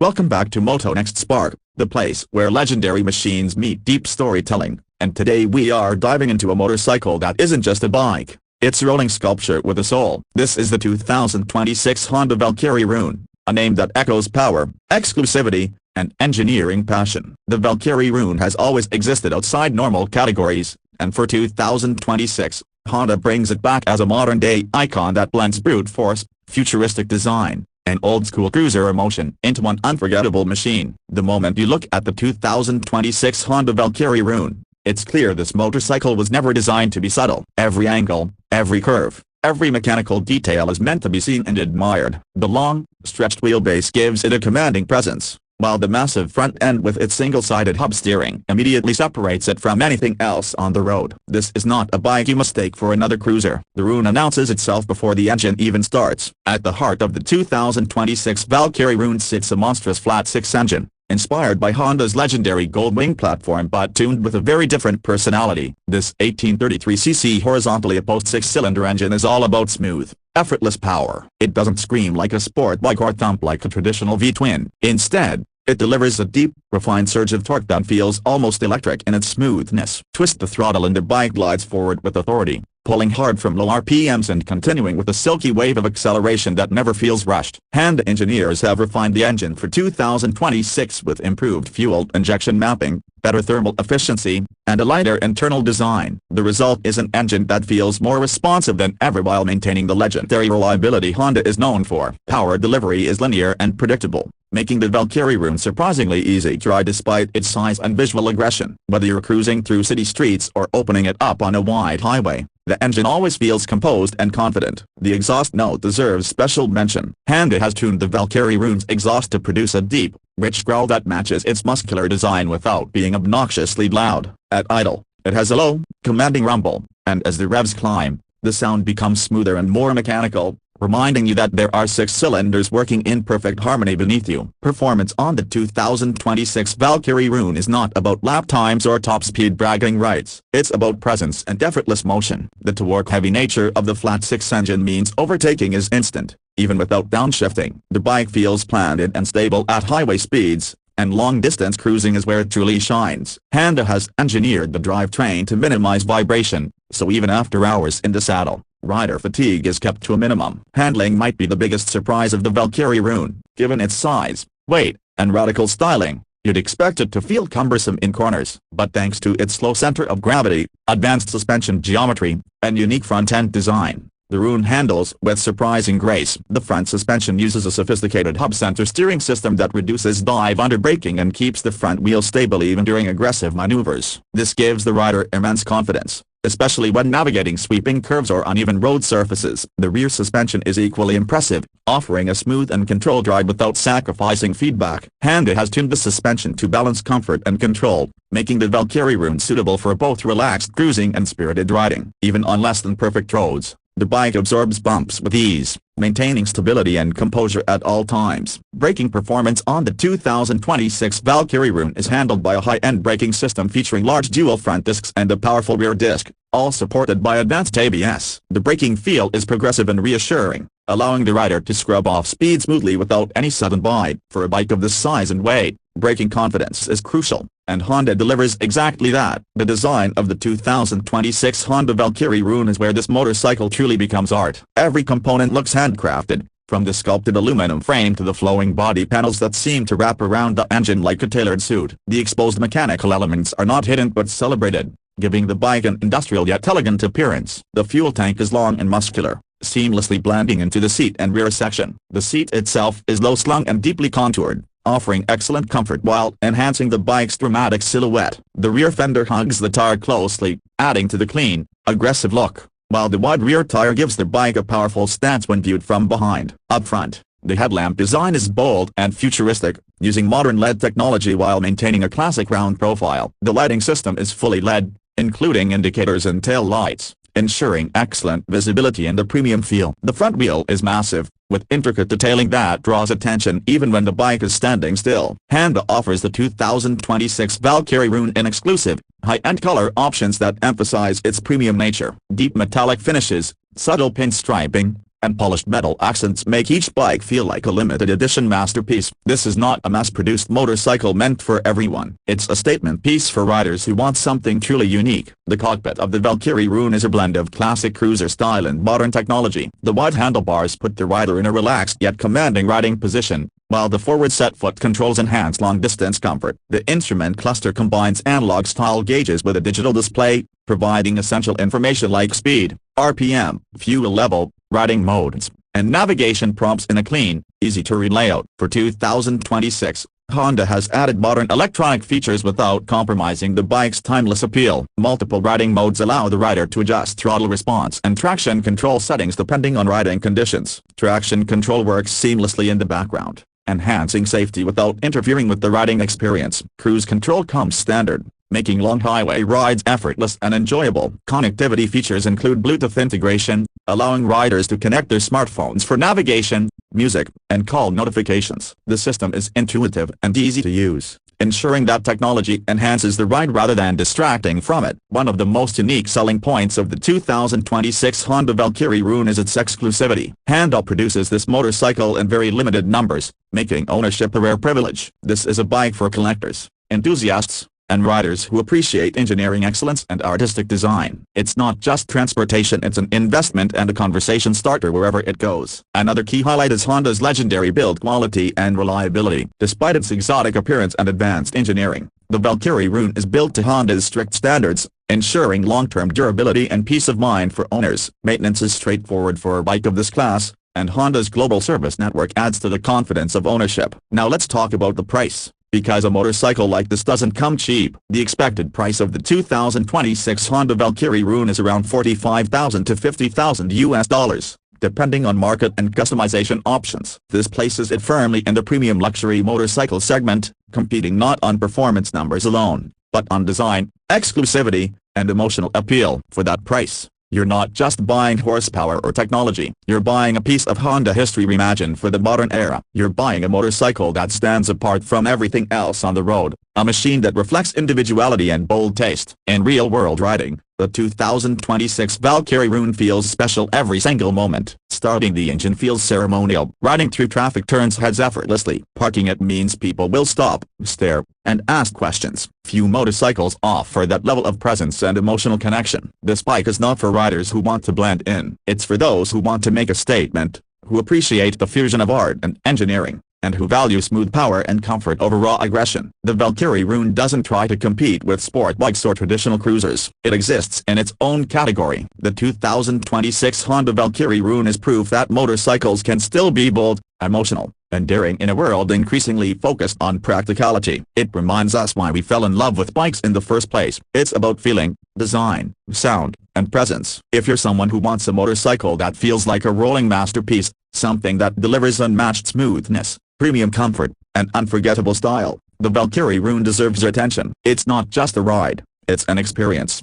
Welcome back to Moto Next Spark, the place where legendary machines meet deep storytelling, and today we are diving into a motorcycle that isn't just a bike, it's a rolling sculpture with a soul. This is the 2026 Honda Valkyrie Rune, a name that echoes power, exclusivity, and engineering passion. The Valkyrie Rune has always existed outside normal categories, and for 2026, Honda brings it back as a modern-day icon that blends brute force, futuristic design, and old-school cruiser emotion into one unforgettable machine. The moment you look at the 2026 Honda Valkyrie Rune, it's clear this motorcycle was never designed to be subtle. Every angle, every curve, every mechanical detail is meant to be seen and admired. The long, stretched wheelbase gives it a commanding presence, while the massive front end with its single-sided hub steering immediately separates it from anything else on the road. This is not a bike you mistake for another cruiser. The Rune announces itself before the engine even starts. At the heart of the 2026 Valkyrie Rune sits a monstrous flat-six engine, inspired by Honda's legendary Goldwing platform but tuned with a very different personality. This 1833cc horizontally opposed six-cylinder engine is all about smooth, effortless power. It doesn't scream like a sport bike or thump like a traditional V-twin. Instead, it delivers a deep, refined surge of torque that feels almost electric in its smoothness. Twist the throttle and the bike glides forward with authority, pulling hard from low RPMs and continuing with a silky wave of acceleration that never feels rushed. Honda engineers have refined the engine for 2026 with improved fuel injection mapping, better thermal efficiency, and a lighter internal design. The result is an engine that feels more responsive than ever while maintaining the legendary reliability Honda is known for. Power delivery is linear and predictable, making the Valkyrie Rune surprisingly easy to ride despite its size and visual aggression. Whether you're cruising through city streets or opening it up on a wide highway, the engine always feels composed and confident. The exhaust note deserves special mention. Honda has tuned the Valkyrie Rune's exhaust to produce a deep, rich growl that matches its muscular design without being obnoxiously loud. At idle, it has a low, commanding rumble, and as the revs climb, the sound becomes smoother and more mechanical, reminding you that there are six cylinders working in perfect harmony beneath you. Performance on the 2026 Valkyrie Rune is not about lap times or top speed bragging rights. It's about presence and effortless motion. The torque-heavy nature of the flat-six engine means overtaking is instant, even without downshifting. The bike feels planted and stable at highway speeds, and long-distance cruising is where it truly shines. Honda has engineered the drivetrain to minimize vibration, so even after hours in the saddle, rider fatigue is kept to a minimum. Handling might be the biggest surprise of the Valkyrie Rune. Given its size, weight, and radical styling, you'd expect it to feel cumbersome in corners. But thanks to its low center of gravity, advanced suspension geometry, and unique front-end design, the Rune handles with surprising grace. The front suspension uses a sophisticated hub-center steering system that reduces dive under braking and keeps the front wheel stable even during aggressive maneuvers. This gives the rider immense confidence, especially when navigating sweeping curves or uneven road surfaces. The rear suspension is equally impressive, offering a smooth and controlled ride without sacrificing feedback. Honda has tuned the suspension to balance comfort and control, making the Valkyrie Rune suitable for both relaxed cruising and spirited riding. Even on less-than-perfect roads, the bike absorbs bumps with ease, maintaining stability and composure at all times. Braking performance on the 2026 Valkyrie Rune is handled by a high-end braking system featuring large dual front discs and a powerful rear disc, all supported by advanced ABS. The braking feel is progressive and reassuring, allowing the rider to scrub off speed smoothly without any sudden bite. For a bike of this size and weight, braking confidence is crucial, and Honda delivers exactly that. The design of the 2026 Honda Valkyrie Rune is where this motorcycle truly becomes art. Every component looks handcrafted, from the sculpted aluminum frame to the flowing body panels that seem to wrap around the engine like a tailored suit. The exposed mechanical elements are not hidden but celebrated, giving the bike an industrial yet elegant appearance. The fuel tank is long and muscular, seamlessly blending into the seat and rear section. The seat itself is low-slung and deeply contoured, offering excellent comfort while enhancing the bike's dramatic silhouette. The rear fender hugs the tire closely, adding to the clean, aggressive look, while the wide rear tire gives the bike a powerful stance when viewed from behind. Up front, the headlamp design is bold and futuristic, using modern LED technology while maintaining a classic round profile. The lighting system is fully LED, including indicators and tail lights, ensuring excellent visibility and a premium feel. The front wheel is massive, with intricate detailing that draws attention even when the bike is standing still. Honda offers the 2026 Valkyrie Rune in exclusive, high-end color options that emphasize its premium nature. Deep metallic finishes, subtle pinstriping, and polished metal accents make each bike feel like a limited edition masterpiece. This is not a mass-produced motorcycle meant for everyone. It's a statement piece for riders who want something truly unique. The cockpit of the Valkyrie Rune is a blend of classic cruiser style and modern technology. The wide handlebars put the rider in a relaxed yet commanding riding position, while the forward set foot controls enhance long-distance comfort. The instrument cluster combines analog-style gauges with a digital display, providing essential information like speed, RPM, fuel level, riding modes, and navigation prompts in a clean, easy-to-read layout. For 2026, Honda has added modern electronic features without compromising the bike's timeless appeal. Multiple riding modes allow the rider to adjust throttle response and traction control settings depending on riding conditions. Traction control works seamlessly in the background, enhancing safety without interfering with the riding experience. Cruise control comes standard, making long highway rides effortless and enjoyable. Connectivity features include Bluetooth integration, allowing riders to connect their smartphones for navigation, music, and call notifications. The system is intuitive and easy to use, ensuring that technology enhances the ride rather than distracting from it. One of the most unique selling points of the 2026 Honda Valkyrie Rune is its exclusivity. Honda produces this motorcycle in very limited numbers, making ownership a rare privilege. This is a bike for collectors, enthusiasts, and riders who appreciate engineering excellence and artistic design. It's not just transportation, it's an investment and a conversation starter wherever it goes. Another key highlight is Honda's legendary build quality and reliability. Despite its exotic appearance and advanced engineering, the Valkyrie Rune is built to Honda's strict standards, ensuring long-term durability and peace of mind for owners. Maintenance is straightforward for a bike of this class, and Honda's global service network adds to the confidence of ownership. Now let's talk about the price, because a motorcycle like this doesn't come cheap. The expected price of the 2026 Honda Valkyrie Rune is around $45,000 to $50,000, depending on market and customization options. This places it firmly in the premium luxury motorcycle segment, competing not on performance numbers alone, but on design, exclusivity, and emotional appeal. For that price, you're not just buying horsepower or technology, you're buying a piece of Honda history reimagined for the modern era. You're buying a motorcycle that stands apart from everything else on the road, a machine that reflects individuality and bold taste. In real-world riding, the 2026 Valkyrie Rune feels special every single moment. Starting the engine feels ceremonial. Riding through traffic turns heads effortlessly. Parking it means people will stop, stare, and ask questions. Few motorcycles offer that level of presence and emotional connection. This bike is not for riders who want to blend in. It's for those who want to make a statement, who appreciate the fusion of art and engineering, and who value smooth power and comfort over raw aggression. The Valkyrie Rune doesn't try to compete with sport bikes or traditional cruisers. It exists in its own category. The 2026 Honda Valkyrie Rune is proof that motorcycles can still be bold, emotional, and daring in a world increasingly focused on practicality. It reminds us why we fell in love with bikes in the first place. It's about feeling, design, sound, and presence. If you're someone who wants a motorcycle that feels like a rolling masterpiece, something that delivers unmatched smoothness, premium comfort, and unforgettable style, the Valkyrie Rune deserves your attention. It's not just a ride, it's an experience.